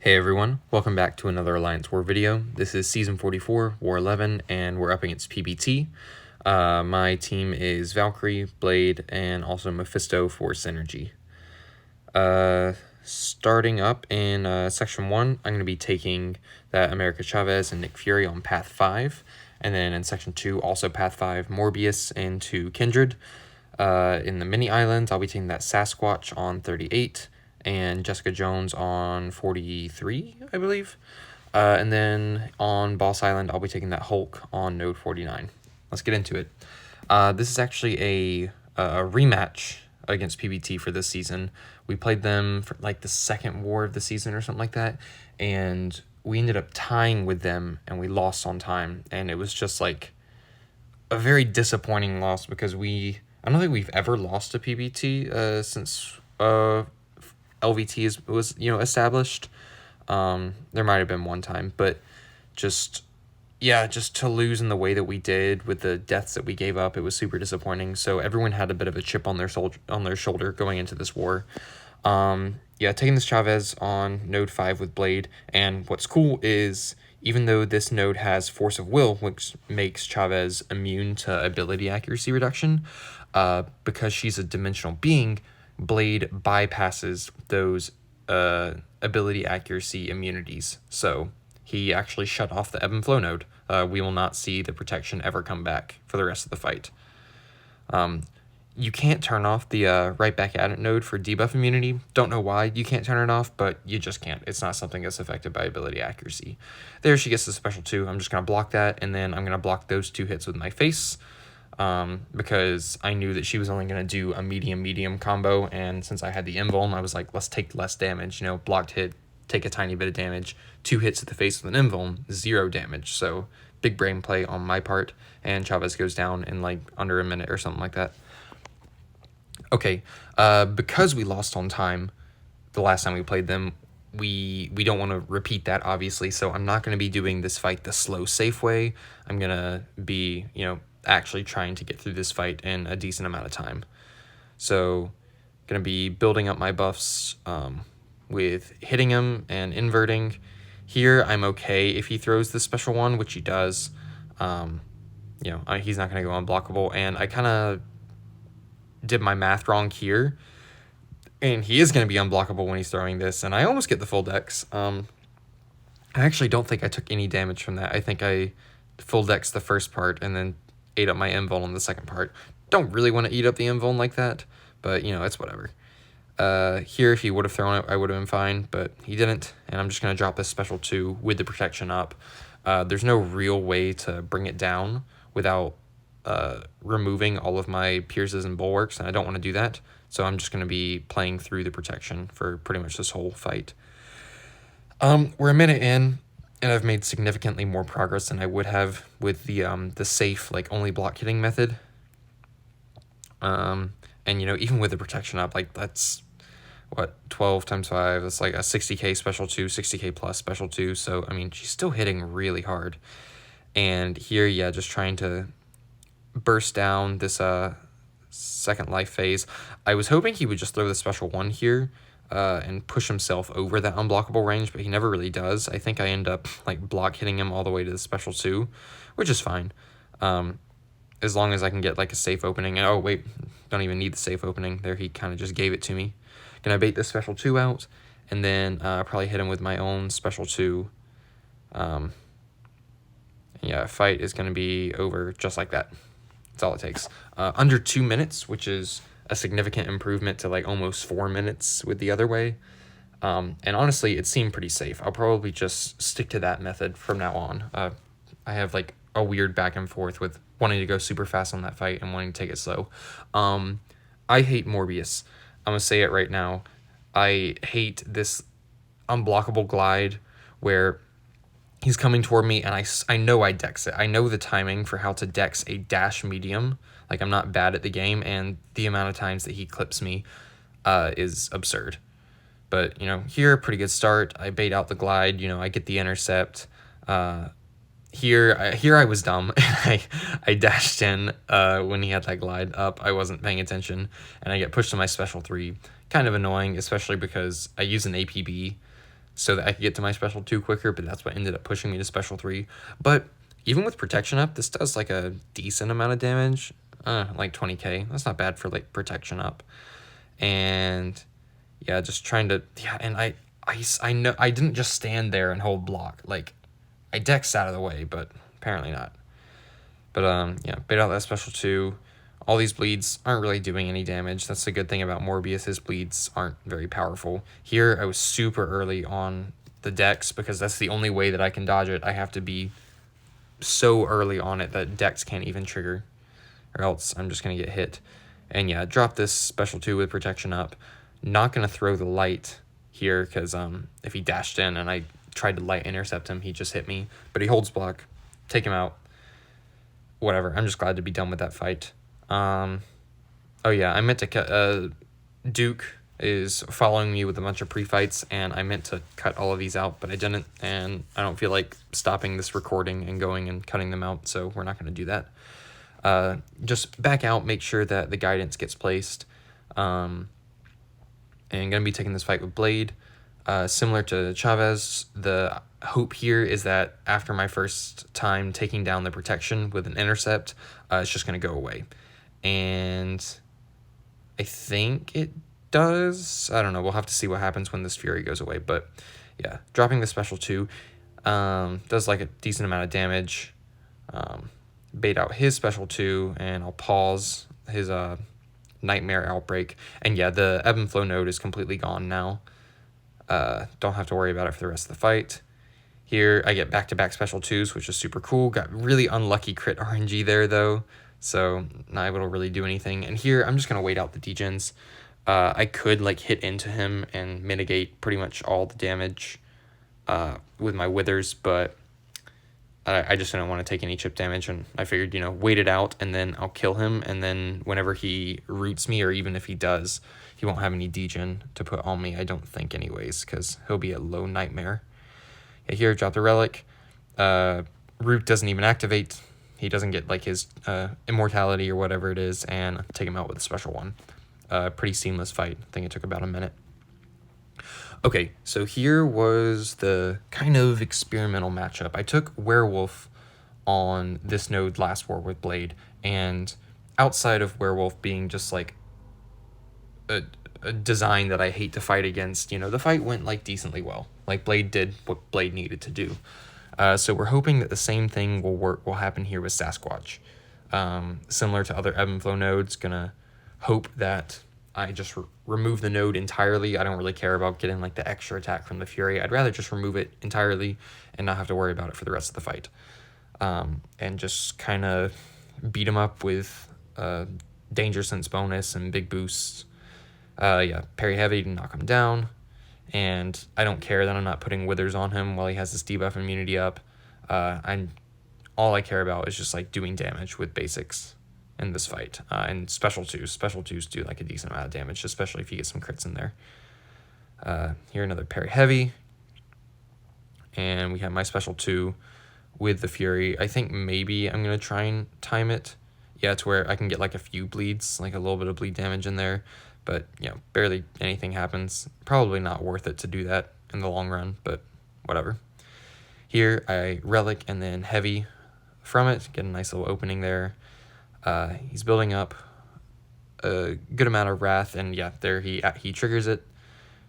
Hey everyone, welcome back to another Alliance War video. This is Season 44, War 11, and we're up against PBT. My team is Valkyrie, Blade, and also Mephisto for Synergy. Starting up in Section 1, I'm going to be taking that America Chavez and Nick Fury on Path 5. And then in Section 2, also Path 5, Morbius into Kindred. In the mini islands, I'll be taking that Sasquatch on 38. And Jessica Jones on 43, I believe. And then on Boss Island, I'll be taking that Hulk on node 49. Let's get into it. This is actually a rematch against PBT for this season. We played them for like the second war of the season or something like that, and we ended up tying with them, and we lost on time. And it was just like a very disappointing loss because I don't think we've ever lost to PBT since LVT was established. There might have been one time, but just to lose in the way that we did with the deaths that we gave up, it was super disappointing. So everyone had a bit of a chip on their shoulder going into this war. Taking this Chavez on node 5 with Blade, and what's cool is even though this node has Force of Will, which makes Chavez immune to ability accuracy reduction, because she's a dimensional being, Blade bypasses those ability accuracy immunities. So he actually shut off the ebb and flow node. We will not see the protection ever come back for the rest of the fight. You can't turn off the right back at it node for debuff immunity. Don't know why you can't turn it off, but you just can't. It's not something that's affected by ability accuracy. There she gets the special 2. I'm just going to block that, and then I'm going to block those 2 hits with my face. Because I knew that she was only going to do a medium combo, and since I had the invuln, I was like, let's take less damage, blocked hit, take a tiny bit of damage, 2 hits to the face with an invuln, 0 damage, so big brain play on my part, and Chavez goes down in like under a minute or something like that. Okay, because we lost on time the last time we played them, we don't want to repeat that, obviously, so I'm not going to be doing this fight the slow, safe way. I'm going to be, actually trying to get through this fight in a decent amount of time. So going to be building up my buffs with hitting him and inverting. Here I'm okay if he throws the special one, which he does. He's not going to go unblockable, and I kind of did my math wrong here, and he is going to be unblockable when he's throwing this, and I almost get the full dex. I actually don't think I took any damage from that. I think I full dex the first part and then ate up my invuln on the second part. Don't really want to eat up the invuln like that, but it's whatever. Here, if he would have thrown it, I would have been fine, but he didn't, and I'm just going to drop this special 2 with the protection up. There's no real way to bring it down without removing all of my pierces and bulwarks, and I don't want to do that, so I'm just going to be playing through the protection for pretty much this whole fight. We're a minute in, and I've made significantly more progress than I would have with the safe, only block hitting method. And, even with the protection up, that's, 12 times 5, that's like a 60k special 2, 60k plus special 2, so, she's still hitting really hard. And here, just trying to burst down this second life phase. I was hoping he would just throw the special 1 here, and push himself over that unblockable range, but he never really does. I think I end up block hitting him all the way to the special 2, which is fine. As long as I can get a safe opening. And, oh wait, don't even need the safe opening. There, he kind of just gave it to me. Gonna bait the special 2 out, and then probably hit him with my own special 2. Fight is gonna be over just like that. That's all it takes. Under 2 minutes, which is a significant improvement to almost 4 minutes with the other way. And honestly, it seemed pretty safe. I'll probably just stick to that method from now on. I have a weird back and forth with wanting to go super fast on that fight and wanting to take it slow. I hate Morbius. I'm going to say it right now. I hate this unblockable glide where he's coming toward me, and I know I dex it. I know the timing for how to dex a dash medium. I'm not bad at the game, and the amount of times that he clips me is absurd. But, here, pretty good start. I bait out the glide. I get the intercept. Here I was dumb. I dashed in when he had that glide up. I wasn't paying attention, and I get pushed to my special 3. Kind of annoying, especially because I use an APB. so that I could get to my special 2 quicker, but that's what ended up pushing me to special 3. But even with protection up, this does like a decent amount of damage, like 20k. That's not bad for like protection up. And yeah, just trying to, yeah, and I know I didn't just stand there and hold block. Like, I dexed out of the way, but apparently not. But yeah, bait out that special 2. All these bleeds aren't really doing any damage. That's the good thing about Morbius. His bleeds aren't very powerful. Here, I was super early on the dex because that's the only way that I can dodge it. I have to be so early on it that dex can't even trigger, or else I'm just going to get hit. And yeah, drop this special 2 with protection up. Not going to throw the light here because if he dashed in and I tried to light intercept him, he just hit me. But he holds block. Take him out. Whatever. I'm just glad to be done with that fight. Oh yeah, I meant to Duke is following me with a bunch of pre-fights, and I meant to cut all of these out, but I didn't, and I don't feel like stopping this recording and going and cutting them out, so we're not going to do that. Just back out, make sure that the guidance gets placed, and going to be taking this fight with Blade. Similar to Chavez, the hope here is that after my first time taking down the protection with an intercept, it's just going to go away. And I think it does. I don't know. We'll have to see what happens when this Fury goes away. But yeah, dropping the special 2 does like a decent amount of damage. Bait out his special 2, and I'll pause his Nightmare Outbreak. And yeah, the Ebb and Flow node is completely gone now. Don't have to worry about it for the rest of the fight. Here, I get back-to-back special 2s, which is super cool. Got really unlucky crit RNG there, though. So not able to really do anything. And here, I'm just going to wait out the degens. I could like hit into him and mitigate pretty much all the damage with my withers, but I just didn't want to take any chip damage, and I figured, wait it out, and then I'll kill him, and then whenever he roots me, or even if he does, he won't have any degen to put on me, I don't think anyways, because he'll be at low Nightmare. Yeah, here, drop the Relic. Root doesn't even activate. He doesn't get like his immortality or whatever it is, and take him out with a special 1. Pretty seamless fight. I think it took about a minute. Okay, so here was the kind of experimental matchup. I took Werewolf on this node last war with Blade, and outside of Werewolf being just like a design that I hate to fight against, the fight went like decently well. Like Blade did what Blade needed to do. So we're hoping that the same thing will happen here with Sasquatch. Similar to other Ebb and Flow nodes, gonna hope that I just remove the node entirely. I don't really care about getting like the extra attack from the Fury. I'd rather just remove it entirely and not have to worry about it for the rest of the fight. And just kind of beat him up with Danger Sense bonus and big boosts. Yeah, parry heavy to knock him down. And I don't care that I'm not putting withers on him while he has his debuff immunity up. All I care about is just like doing damage with basics in this fight. And special 2s. Special 2s do like a decent amount of damage, especially if you get some crits in there. Here another parry heavy. And we have my special 2 with the Fury. I think maybe I'm going to try and time it. Yeah, to where I can get like a few bleeds, like a little bit of bleed damage in there. But, barely anything happens. Probably not worth it to do that in the long run, but whatever. Here, I Relic and then Heavy from it. Get a nice little opening there. He's building up a good amount of Wrath, and yeah, there he triggers it.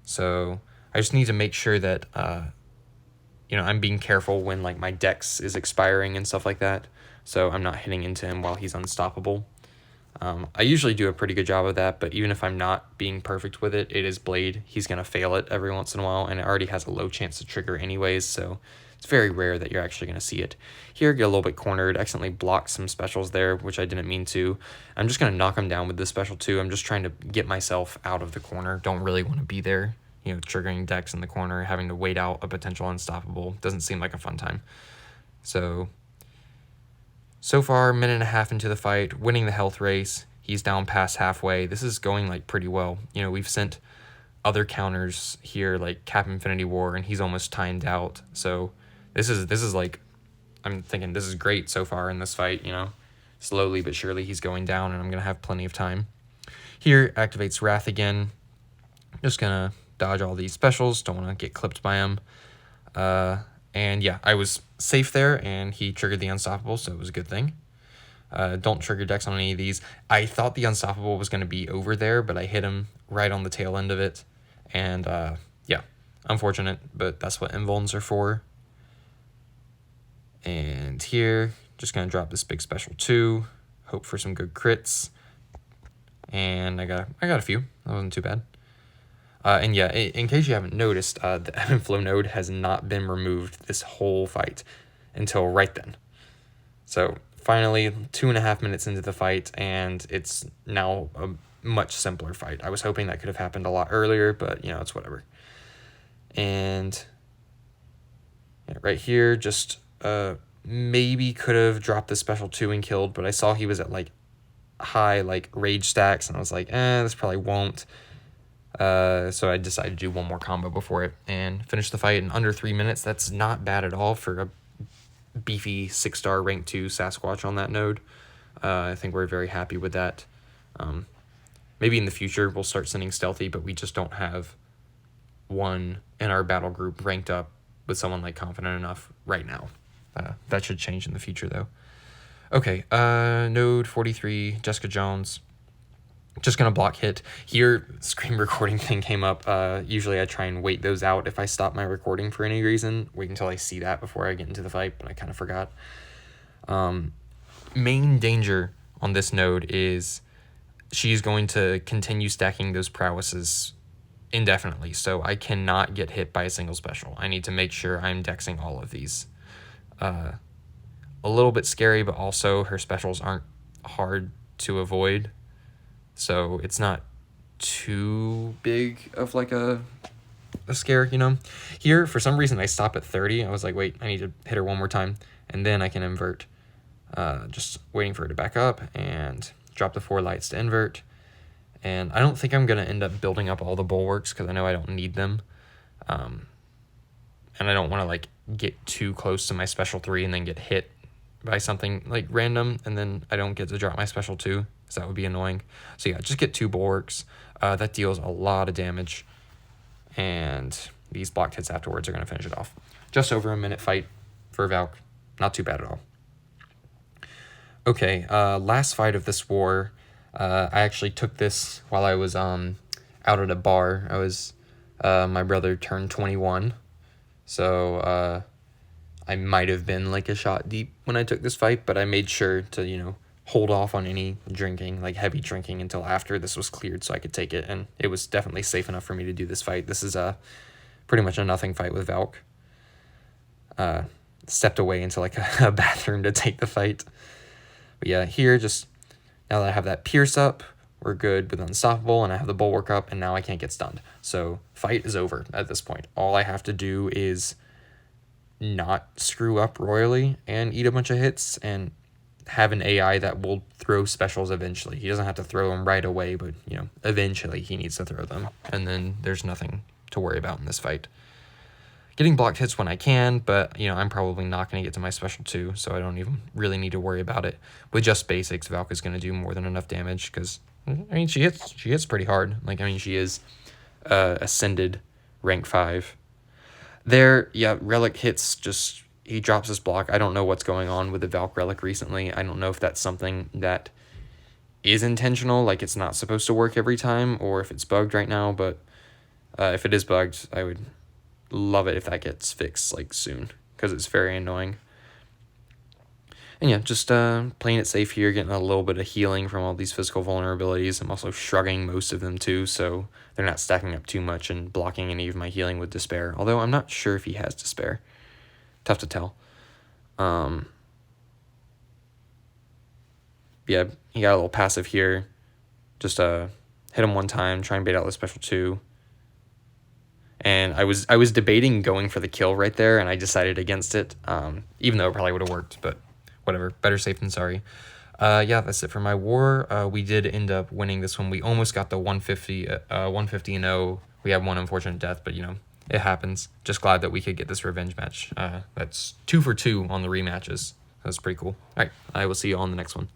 So I just need to make sure that, I'm being careful when, like, my dex is expiring and stuff like that. So I'm not hitting into him while he's unstoppable. I usually do a pretty good job of that, but even if I'm not being perfect with it, it is Blade. He's going to fail it every once in a while, and it already has a low chance to trigger anyways, so it's very rare that you're actually going to see it. Here, get a little bit cornered, accidentally blocked some specials there, which I didn't mean to. I'm just going to knock him down with this special 2. I'm just trying to get myself out of the corner. Don't really want to be there, triggering decks in the corner, having to wait out a potential unstoppable. Doesn't seem like a fun time. So far, 1.5 minutes into the fight, winning the health race. He's down past halfway. This is going like pretty well. We've sent other counters here like Cap Infinity War, and he's almost timed out. So this is like, I'm thinking this is great so far in this fight. Slowly but surely he's going down, and I'm gonna have plenty of time. Here activates Wrath again. Just gonna dodge all these specials. Don't want to get clipped by him. And yeah, I was safe there, and he triggered the Unstoppable, so it was a good thing. Don't trigger decks on any of these. I thought the Unstoppable was going to be over there, but I hit him right on the tail end of it. And yeah, unfortunate, but that's what invulns are for. And here, just going to drop this big special 2. Hope for some good crits. And I got a few. That wasn't too bad. And yeah, in case you haven't noticed, the ebb and flow node has not been removed this whole fight until right then. So finally, 2.5 minutes into the fight, and it's now a much simpler fight. I was hoping that could have happened a lot earlier, but you know, it's whatever. And yeah, right here, just maybe could have dropped the special 2 and killed, but I saw he was at like high like rage stacks, and I was like, this probably won't. So I decided to do one more combo before it and finish the fight in under 3 minutes. That's not bad at all for a beefy 6-star rank 2 Sasquatch on that node. I think we're very happy with that. Maybe in the future we'll start sending stealthy, but we just don't have one in our battle group ranked up with someone like confident enough right now. That should change in the future though. Okay, node 43, Jessica Jones. Just gonna block hit. Here, screen recording thing came up. Usually I try and wait those out if I stop my recording for any reason. Wait until I see that before I get into the fight, but I kind of forgot. Main danger on this node is she's going to continue stacking those prowesses indefinitely, so I cannot get hit by a single special. I need to make sure I'm dexing all of these. A little bit scary, but also her specials aren't hard to avoid. So it's not too big of like a scare, you know. Here, for some reason, I stop at 30. I was like, wait, I need to hit her one more time, and then I can invert. Just waiting for her to back up and drop the 4 lights to invert. And I don't think I'm going to end up building up all the bulwarks because I know I don't need them. And I don't want to like get too close to my special 3 and then get hit by something like random, and then I don't get to drop my special 2. So that would be annoying. So yeah, just get 2 bulwarks. That deals a lot of damage. And these blocked hits afterwards are going to finish it off. Just over a minute fight for Valk. Not too bad at all. Okay, last fight of this war. I actually took this while I was out at a bar. My brother turned 21. So I might have been like a shot deep when I took this fight, but I made sure to, you know, hold off on any drinking, like heavy drinking, until after this was cleared so I could take it, and it was definitely safe enough for me to do this fight. This is pretty much a nothing fight with Valk. Stepped away into like a bathroom to take the fight. But yeah, here, just now that I have that pierce up, we're good with Unstoppable, and I have the bulwark up, and now I can't get stunned. So fight is over at this point. All I have to do is not screw up royally and eat a bunch of hits, and have an AI that will throw specials eventually. He doesn't have to throw them right away, but, you know, eventually he needs to throw them. And then there's nothing to worry about in this fight. Getting blocked hits when I can, but, you know, I'm probably not going to get to my special 2, so I don't even really need to worry about it. With just basics, Valk is going to do more than enough damage, because, I mean, she hits pretty hard. Like, I mean, she is ascended rank 5. There, yeah, relic hits just... He drops his block. I don't know what's going on with the Valk Relic recently. I don't know if that's something that is intentional, like it's not supposed to work every time, or if it's bugged right now, but if it is bugged, I would love it if that gets fixed, like, soon, because it's very annoying. And yeah, just playing it safe here, getting a little bit of healing from all these physical vulnerabilities. I'm also shrugging most of them too, so they're not stacking up too much and blocking any of my healing with Despair, although I'm not sure if he has Despair. Tough to tell. Yeah, he got a little passive here. Just hit him one time, try and bait out the special 2. And I was debating going for the kill right there, and I decided against it. Even though it probably would have worked, but whatever. Better safe than sorry. Yeah, that's it for my war. We did end up winning this one. We almost got the 150-0. We had one unfortunate death, but you know, it happens. Just glad that we could get this revenge match. That's 2 for 2 on the rematches. That's pretty cool. All right, I will see you on the next one.